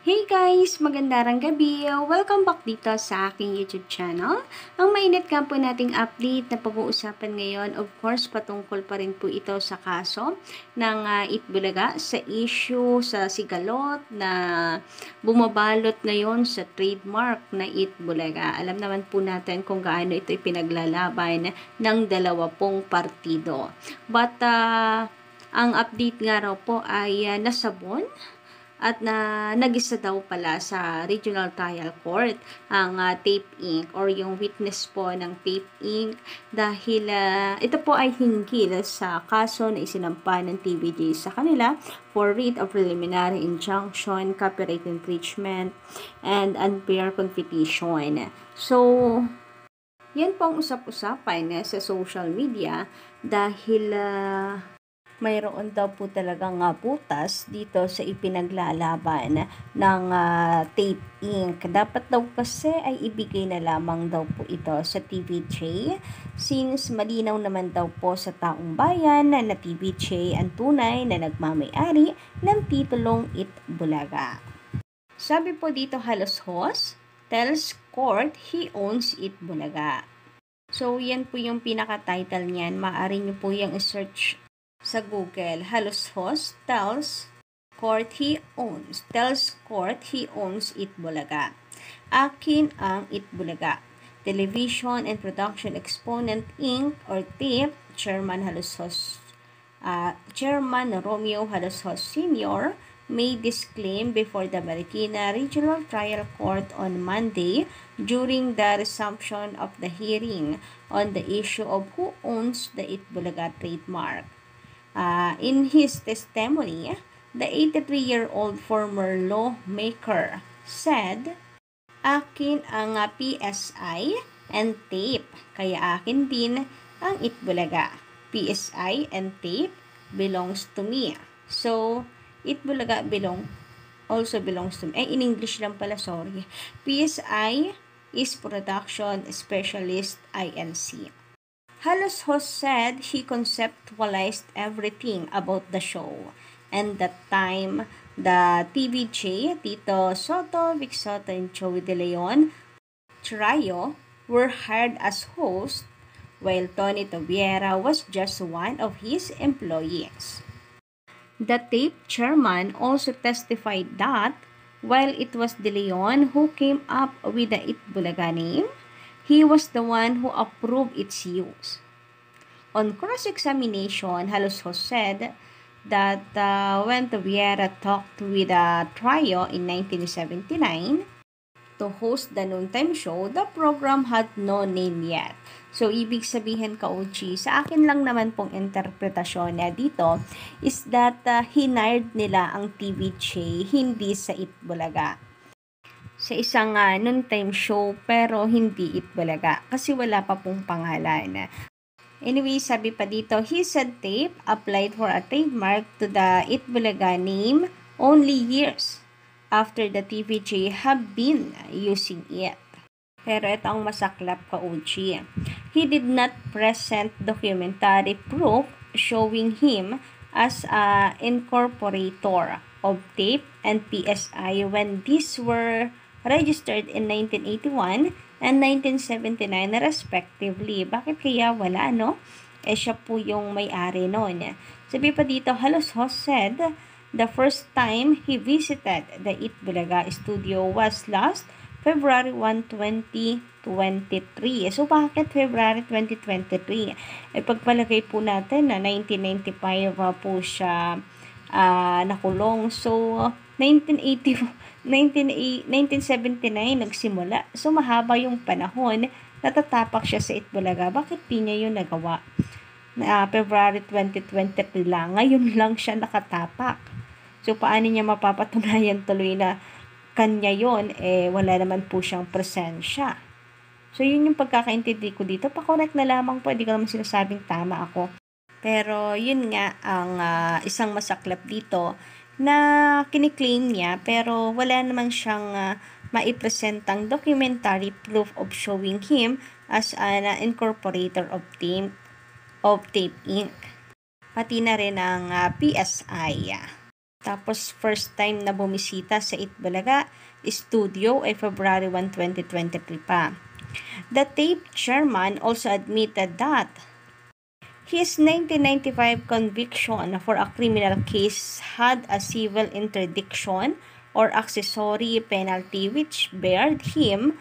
Hey guys! Magandang gabi! Welcome back dito sa aking YouTube channel. Ang mainit nga po nating update na pag-uusapan ngayon, of course, patungkol pa rin po ito sa kaso ng Itbulaga sa issue sa Sigalot na bumabalot ngayon sa trademark na Itbulaga. Alam naman po natin kung gaano ito ipinaglalaban ng dalawa pong partido. But ang update nga raw po ay nasabon at nag-isa daw pala sa Regional Trial Court ang Tape Inc. or yung witness po ng Tape Inc. dahil ito po ay hinggil sa kaso na isinampa ng TVJ sa kanila for writ of preliminary injunction, copyright infringement, and unfair competition. So, yan po ang usap-usapan sa social media dahil mayroon daw po talagang butas dito sa ipinaglalaban ng Tape Inc. Dapat daw kasi ay ibigay na lamang daw po ito sa TVJ since malinaw naman daw po sa taong bayan na TVJ ang tunay na nagmamay-ari ng titulong Itbulaga. Sabi po dito halos host tells court he owns Itbulaga. So yan po yung pinaka-title niyan. Maaari niyo po yung i-search sa Google. Halos host tells court he owns Itbulaga. Akin ang Itbulaga. Television and Production Exponent Inc. or TIP, Chairman Romeo Halos Host Sr. made this claim before the Marikina Regional Trial Court on Monday during the resumption of the hearing on the issue of who owns the Itbulaga trademark. In his testimony, the 83-year-old former lawmaker said, akin ang PSI and tape, kaya akin din ang Itbulaga. PSI and tape belongs to me. So, Itbulaga also belongs to me. In English lang pala, sorry. PSI is Production Specialist INC. Halos host said he conceptualized everything about the show. And that time, the TVJ, Tito Soto, Vic Soto, and Joey De Leon trio were hired as hosts, while Tony Tobiera was just one of his employees. The tape chairman also testified that while it was De Leon who came up with the Itbulaga name, he was the one who approved its use. On cross-examination, Halos host said that when Tobiera talked with Trio in 1979 to host the noontime show, the program had no name yet. So, ibig sabihin Kauchi, sa akin lang naman pong interpretasyon niya dito is that hinired nila ang TVJ, hindi sa Itbulaga. Sa isang noontime show pero hindi Itbulaga kasi wala pa pong pangalan. Anyway, sabi pa dito, he said Tape applied for a trademark to the Itbulaga name only years after the TVJ have been using it. Pero ito ang masaklap Kauchi. He did not present documentary proof showing him as an incorporator of Tape and PSI when these were registered in 1981 and 1979 respectively. Bakit kaya wala, no? Siya po yung may-ari noon. Sabi pa dito, Halos host said the first time he visited the Itbulaga studio was last February 1, 2023. So, bakit February 2023? Pagpalagay po natin na 1995 po siya nakulong. So, 1979 nagsimula. So, mahaba yung panahon natatapak siya sa Itbulaga. Bakit di niya yun nagawa? February 2023 lang. Ngayon lang siya nakatapak. So, paano niya mapapatunayan tuloy na kanya yon? Wala naman po siyang presensya. So, yun yung pagkakaintindi ko dito. Pa-correct na lamang po. Hindi ko naman sinasabing tama ako. Pero, yun nga ang isang masaklap dito na kiniklaim niya pero wala naman siyang maipresentang documentary proof of showing him as an incorporator of Tape Inc. Pati na rin ang PSI. Tapos first time na bumisita sa Itbulaga studio ay February 1, 2023 pa. The tape chairman also admitted that his 1995 conviction for a criminal case had a civil interdiction or accessory penalty which barred him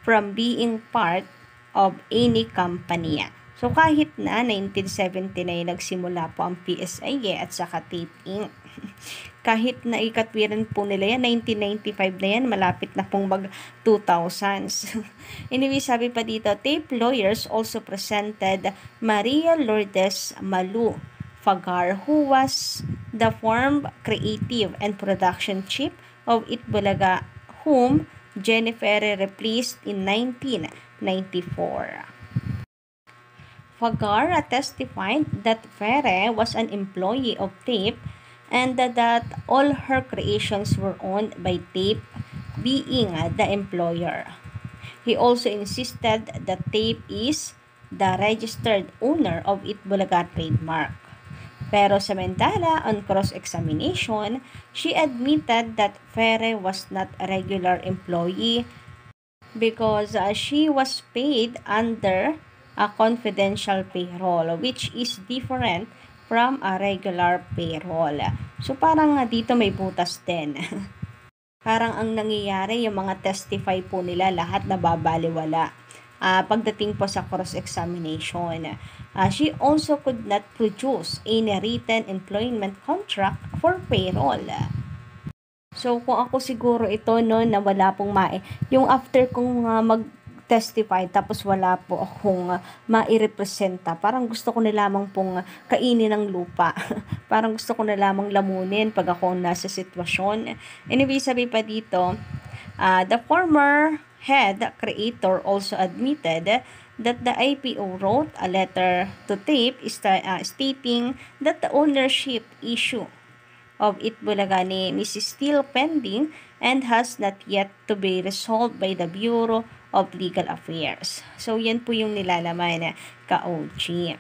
from being part of any company. So kahit na 1979 nagsimula po ang PSIA at saka Tape Inc. Kahit na ikatwiran po nila yan, 1995 na yan, malapit na pong mag 2000s. Anyway, sabi pa dito, tape lawyers also presented Maria Lourdes Malu Fagar, who was the former creative and production chief of Itbulaga, whom Jennifer replaced in 1994. Fagar testified that Ferre was an employee of Tape and that all her creations were owned by Tape, being the employer. He also insisted that Tape is the registered owner of Itbulaga trademark. Pero samantala, on cross-examination, she admitted that Ferre was not a regular employee because she was paid under a confidential payroll, which is different from a regular payroll. So parang dito may butas din. Parang ang nangyayari, yung mga testify po nila lahat nababaliwala. Pagdating po sa cross-examination, she also could not produce any written employment contract for payroll. So kung ako siguro ito no, na wala pong yung after kong testify tapos wala po akong mairepresenta. Parang gusto ko na lamang pong kainin ng lupa. Parang gusto ko na lamang lamunin pag ako nasa sitwasyon. Anyway, sabi pa dito, the former head creator also admitted that the IPO wrote a letter to Tape stating that the ownership issue of Itbulaga is still pending and has not yet to be resolved by the Bureau of Legal Affairs. So, yan po yung nilalaman na ka-OG.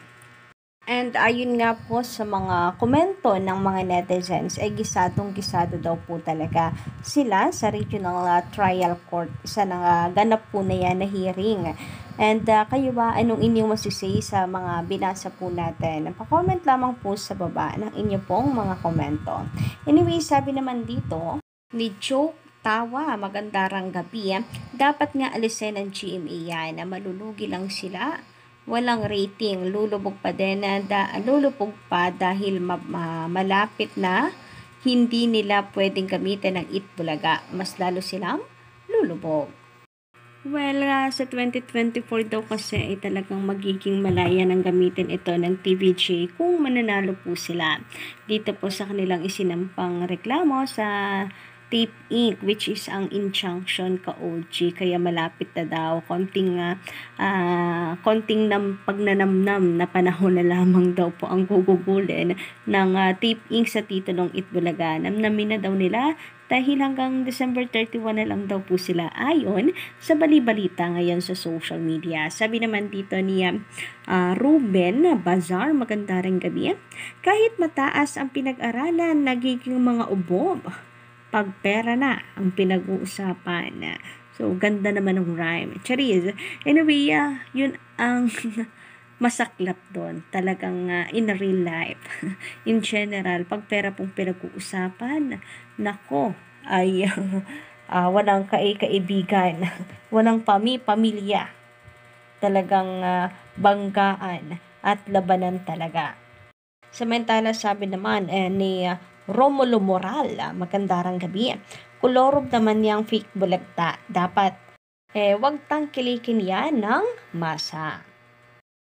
And ayun nga po sa mga komento ng mga netizens, ay gisadong-gisado daw po talaga sila sa Regional Trial Court. Isa na ganap po na yan na hearing. And kayo ba, anong inyong masisay sa mga binasa po natin? Pa-comment lamang po sa baba ng inyo pong mga komento. Anyway, sabi naman dito, ni Joe Tawa, magandang gabi. Dapat nga alisin ng GMA yan na malulugi lang sila. Walang rating, lulubog pa din lulubog pa dahil malapit na hindi nila pwedeng gamitin ng Itbulaga. Mas lalo silang lulubog. Well, sa 2024 daw kasi ay talagang magiging malaya ng gamitin ito ng TVJ kung mananalo po sila. Dito po sa kanilang isinampang reklamo sa Tape Inc., which is ang injunction ka-OG, kaya malapit na daw, konting pagnanamnam na panahon na lamang daw po ang gugugulin ng Tape Inc. sa titulong Itbulaga. Namnamin na daw nila dahil hanggang December 31 na lang daw po sila ayon sa balibalita ngayon sa social media. Sabi naman dito ni Ruben Bazar, maganda ring gabi. Kahit mataas ang pinag-aralan, nagiging mga ubob pag pera na ang pinag-uusapan. So, ganda naman ng rhyme. Charis. Anyway, yun ang masaklap doon. Talagang in real life. In general, pag pera pong pinag-uusapan, nako, ay walang kaibigan, walang pamilya. Talagang banggaan at labanan talaga. Samantala, sabi naman ni Romulo Moral, magandang gabi. Kulorob naman niyang fake bulagta. Dapat, wag tangkilikin yan ng masa.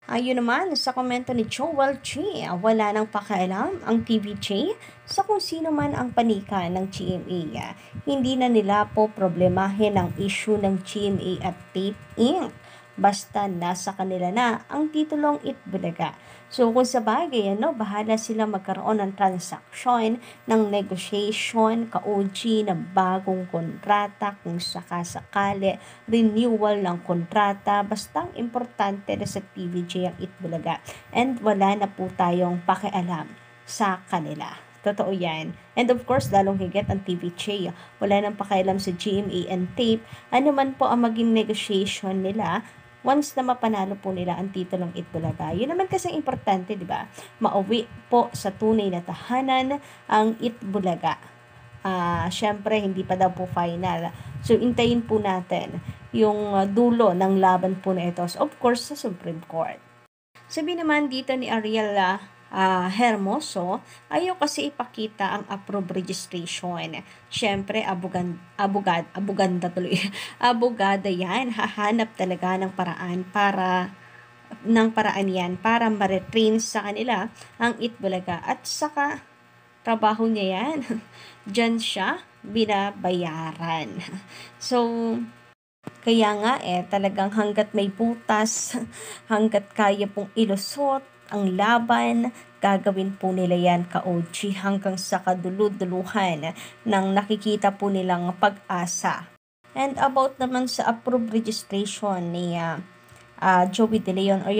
Ayun naman, sa komento ni Joel G, wala nang pakialam ang TVJ sa kung sino man ang panika ng GMA. Hindi na nila po problemahin ang issue ng GMA at Tape Inc. Basta nasa kanila na ang titulong Itbulaga. So kung sa bagay, bahala sila magkaroon ng transaksyon, ng negotiation, ka-OG na bagong kontrata, kung sakasakali, renewal ng kontrata, basta importante na sa TVJ ang Itbulaga. And wala na po tayong pakialam sa kanila. Totoo yan. And of course, lalong higit ang TVJ. Wala nang pakialam sa GMA and tape. Ano man po ang maging negotiation nila, once na mapanalo po nila ang titulong Itbulaga. Yun naman kasi importante, di ba? Mauwi po sa tunay na tahanan ang Itbulaga. Syempre, hindi pa daw po final. So, intayin po natin yung dulo ng laban po na ito. So, of course, sa Supreme Court. Sabi naman dito ni Ariel Hermoso, ayaw kasi ipakita ang approved registration. Syempre, abogada tuloy. Abogada yan. Hahanap talaga ng paraan yan para ma-retrain sa kanila ang Itbulaga. At saka, trabaho niya yan. Diyan siya binabayaran. So, kaya nga talagang hanggat may butas, hanggat kaya pong ilusot ang laban, gagawin po nila yan ka-OG hanggang sa kaduluduluhan ng nakikita po nilang pag-asa. And about naman sa approved registration ni Joey De Leon o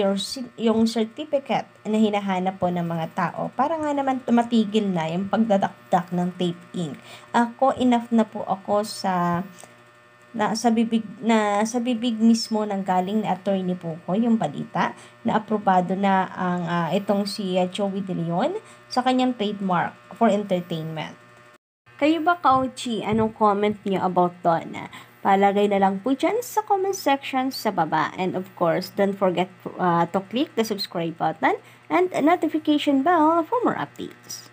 yung certificate na hinahanap po ng mga tao para nga naman matigil na yung pagdadakdak ng tape ink. Ako, enough na po ako sa bibig mismo ng galing na attorney po ko yung balita na aprobado na ang itong si Joey De Leon sa kanyang trademark for entertainment. Kayo ba, ka-OG, anong comment niyo about doon? Palagay na lang po dyan sa comment section sa baba. And of course, don't forget to click the subscribe button and notification bell for more updates.